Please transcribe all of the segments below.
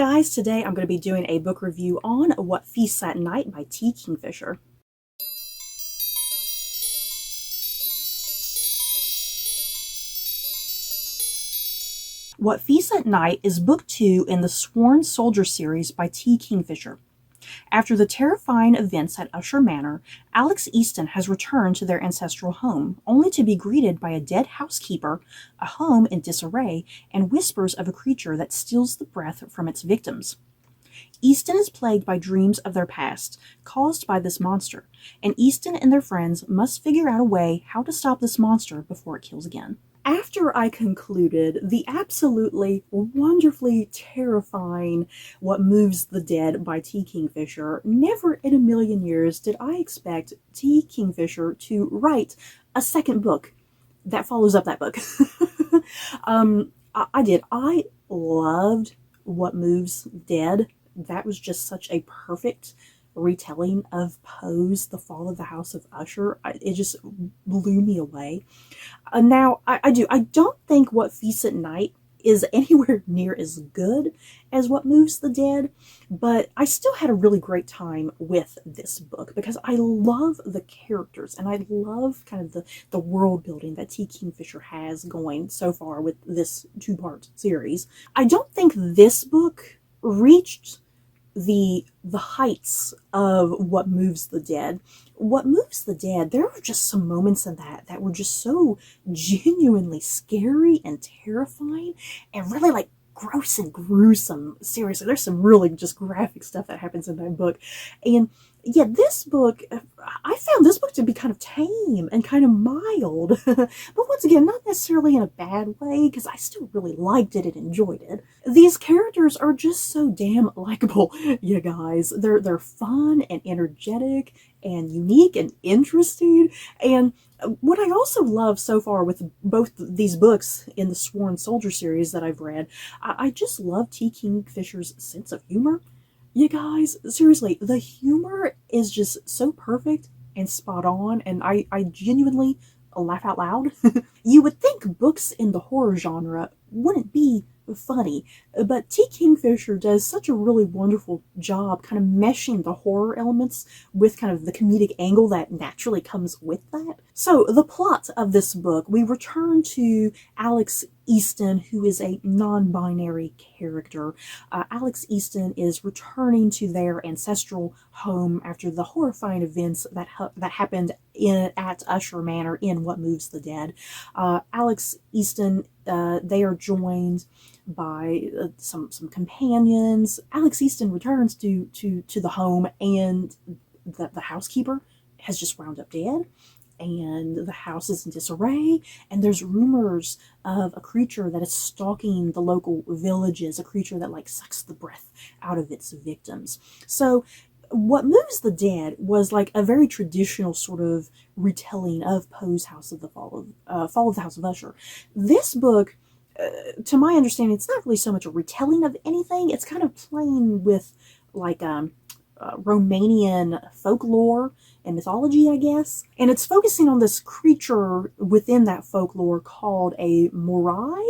guys, today I'm going to be doing a book review on What Feasts at Night by T. Kingfisher. What Feasts at Night is book 2 in the Sworn Soldier series by T. Kingfisher. After the terrifying events at Usher Manor, Alex Easton has returned to their ancestral home, only to be greeted by a dead housekeeper, a home in disarray, and whispers of a creature that steals the breath from its victims. Easton is plagued by dreams of their past, caused by this monster, and Easton and their friends must figure out a way how to stop this monster before it kills again. After I concluded the absolutely wonderfully terrifying What Moves the Dead by T. Kingfisher, never in a million years did I expect T. Kingfisher to write a second book that follows up that book. I did. I loved What Moves Dead. That was just such a perfect retelling of Poe's The Fall of the House of Usher. It just blew me away. Now, I don't think What Feasts at Night is anywhere near as good as What Moves the Dead, but I still had a really great time with this book because I love the characters and I love kind of the world building that T. Kingfisher has going so far with this two-part series. I don't think this book reached the heights of What Moves the Dead. What Moves the Dead, there were just some moments in that were just so genuinely scary and terrifying and really like gross and gruesome. Seriously, there's some really just graphic stuff that happens in that book. And yeah, this book, I found this book to be kind of tame and kind of mild. But once again, not necessarily in a bad way, because I still really liked it and enjoyed it. These characters are just so damn likable, you guys. They're fun and energetic and unique and interesting. And what I also love so far with both these books in the Sworn Soldier series that I've read, I just love T. Kingfisher's sense of humor. You guys, seriously, the humor is just so perfect and spot on, and I genuinely laugh out loud. You would think books in the horror genre wouldn't be funny, but T. Kingfisher does such a really wonderful job kind of meshing the horror elements with kind of the comedic angle that naturally comes with that. So the plot of this book, we return to Alex Easton, who is a non-binary character. Alex Easton is returning to their ancestral home after the horrifying events that happened at Usher Manor in What Moves the Dead. Alex Easton, they are joined by some companions. Alex Easton returns to the home, and the housekeeper has just wound up dead, and the house is in disarray, and there's rumors of a creature that is stalking the local villages, a creature that like sucks the breath out of its victims. So What Moves the Dead was like a very traditional sort of retelling of Poe's House of the Fall of the House of Usher. This book, to my understanding, it's not really so much a retelling of anything. It's kind of playing with like Romanian folklore and mythology, I guess. And it's focusing on this creature within that folklore called a morai.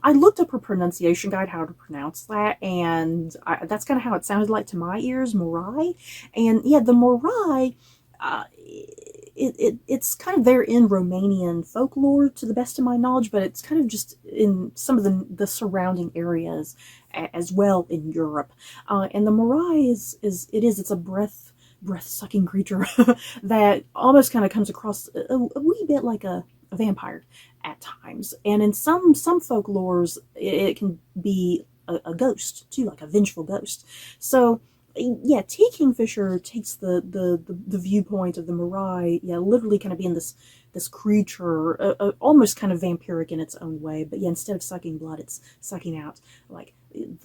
I looked up her pronunciation guide, how to pronounce that, and that's kind of how it sounded like to my ears, morai. And yeah, the morai, it's kind of there in Romanian folklore to the best of my knowledge, but it's kind of just in some of the surrounding areas as well in Europe. And the morai it's a breath-sucking creature that almost kind of comes across a wee bit like a vampire at times. And in some folklores, it can be a ghost too, like a vengeful ghost. So yeah, T. Kingfisher takes the viewpoint of the morai, yeah, literally kind of being this creature, almost kind of vampiric in its own way, but yeah, instead of sucking blood, it's sucking out like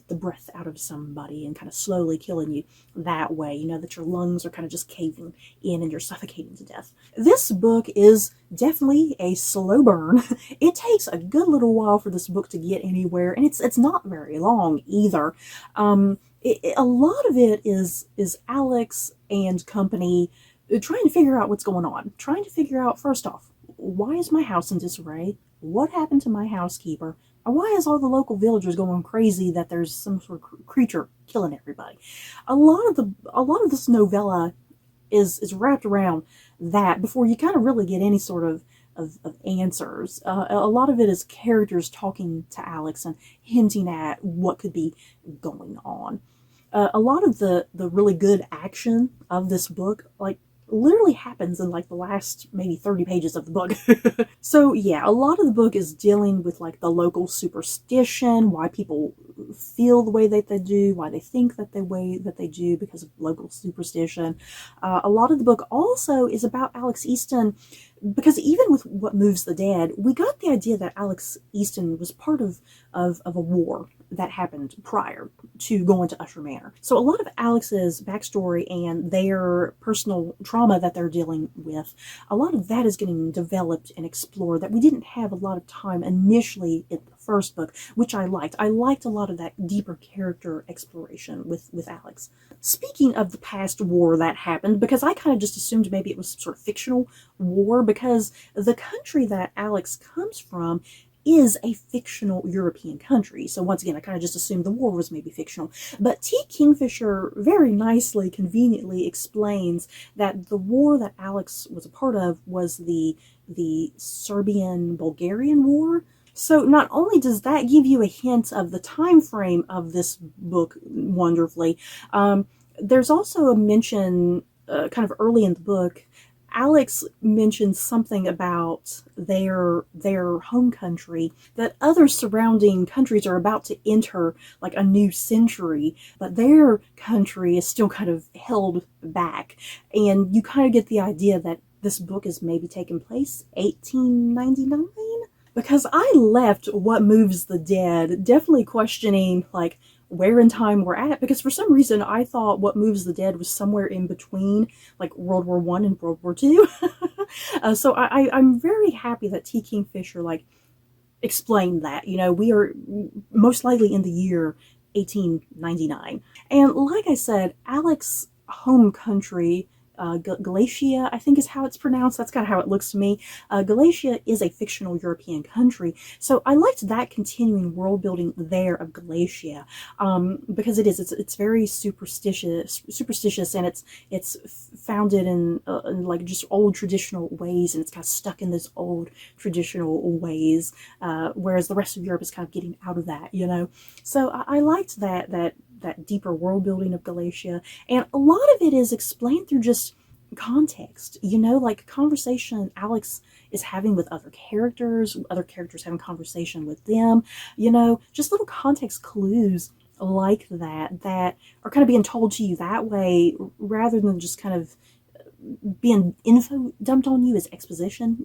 the breath out of somebody and kind of slowly killing you that way. You know that your lungs are kind of just caving in and you're suffocating to death. This book is definitely a slow burn. It takes a good little while for this book to get anywhere, and it's not very long either. A lot of it is Alex and company trying to figure out what's going on. Trying to figure out, first off, why is my house in disarray? What happened to my housekeeper? Why is all the local villagers going crazy that there's some sort of creature killing everybody? A lot of this novella is wrapped around that before you kind of really get any sort of answers. A lot of it is characters talking to Alex and hinting at what could be going on. A lot of the really good action of this book, like, literally happens in like the last maybe 30 pages of the book. So yeah, a lot of the book is dealing with like the local superstition, why people feel the way that they do, why they think that the way that they do because of local superstition. A lot of the book also is about Alex Easton, because even with What Moves the Dead, we got the idea that Alex Easton was part of a war that happened prior to going to Usher Manor. So a lot of Alex's backstory and their personal trauma that they're dealing with, a lot of that is getting developed and explored that we didn't have a lot of time initially in the first book, which I liked. I liked a lot of that deeper character exploration with Alex. Speaking of the past war that happened, because I kind of just assumed maybe it was some sort of fictional war, because the country that Alex comes from is a fictional European country. So once again, I kind of just assumed the war was maybe fictional. But T. Kingfisher very nicely, conveniently explains that the war that Alex was a part of was the Serbian-Bulgarian War. So not only does that give you a hint of the time frame of this book wonderfully, there's also a mention kind of early in the book. Alex mentions something about their home country, that other surrounding countries are about to enter like a new century, but their country is still kind of held back. And you kind of get the idea that this book is maybe taking place 1899? Because I left What Moves the Dead definitely questioning, like, where in time we're at, because for some reason I thought What Moves the Dead was somewhere in between like World War I and World War II. So I'm very happy that T. Kingfisher like explained that, we are most likely in the year 1899. And like I said, Alex's home country, Galicia, I think is how it's pronounced. That's kind of how it looks to me. Galicia is a fictional European country, so I liked that continuing world building there of Galicia, because it's very superstitious, and it's founded in like just old traditional ways, and it's kind of stuck in those old traditional ways, whereas the rest of Europe is kind of getting out of that, So I liked that deeper world building of Galatia. And a lot of it is explained through just context, like conversation Alex is having with other characters having conversation with them, just little context clues like that are kind of being told to you that way, rather than just kind of being info dumped on you as exposition,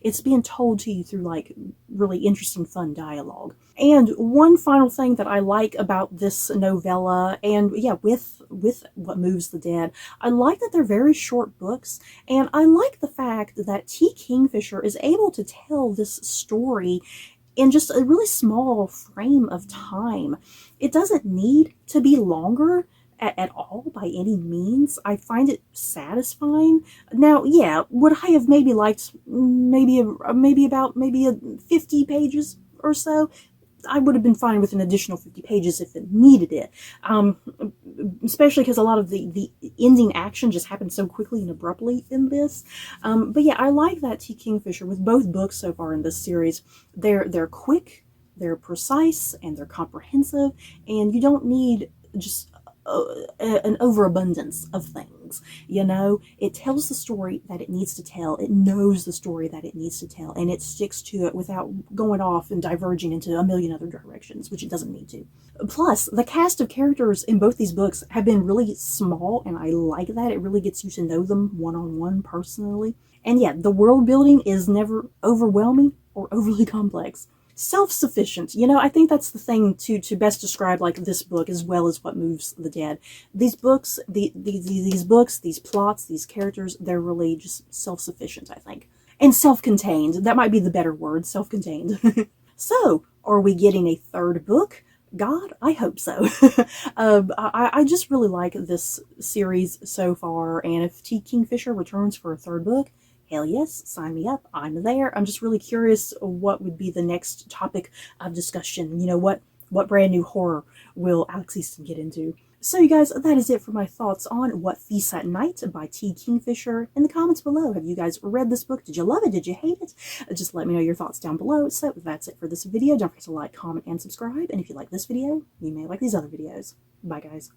it's being told to you through like really interesting, fun dialogue. And one final thing that I like about this novella, and yeah, with What Moves the Dead, I like that they're very short books, and I like the fact that T. Kingfisher is able to tell this story in just a really small frame of time. It doesn't need to be longer at all by any means. I find it satisfying. Now, yeah, would I have maybe liked maybe 50 pages or so? I would have been fine with an additional 50 pages if it needed it. Especially because a lot of the ending action just happened so quickly and abruptly in this. But yeah, I like that T. Kingfisher with both books so far in this series. They're quick, they're precise, and they're comprehensive, and you don't need just an overabundance of things. It tells the story that it needs to tell. It knows the story that it needs to tell, and it sticks to it without going off and diverging into a million other directions, which it doesn't need to. Plus, the cast of characters in both these books have been really small, and I like that. It really gets you to know them one-on-one personally. And yeah, the world building is never overwhelming or overly complex. Self-sufficient. I think that's the thing to best describe like this book as well as What Moves the Dead. These books, these plots, these characters, they're really just self-sufficient, I think. And self-contained. That might be the better word, self-contained. So, are we getting a third book? God, I hope so. I just really like this series so far, and if T. Kingfisher returns for a third book, hell yes, sign me up. I'm there. I'm just really curious what would be the next topic of discussion. You know, what brand new horror will Alex Easton get into? So you guys, that is it for my thoughts on What Feasts at Night by T. Kingfisher. In the comments below, have you guys read this book? Did you love it? Did you hate it? Just let me know your thoughts down below. So that's it for this video. Don't forget to like, comment, and subscribe. And if you like this video, you may like these other videos. Bye, guys.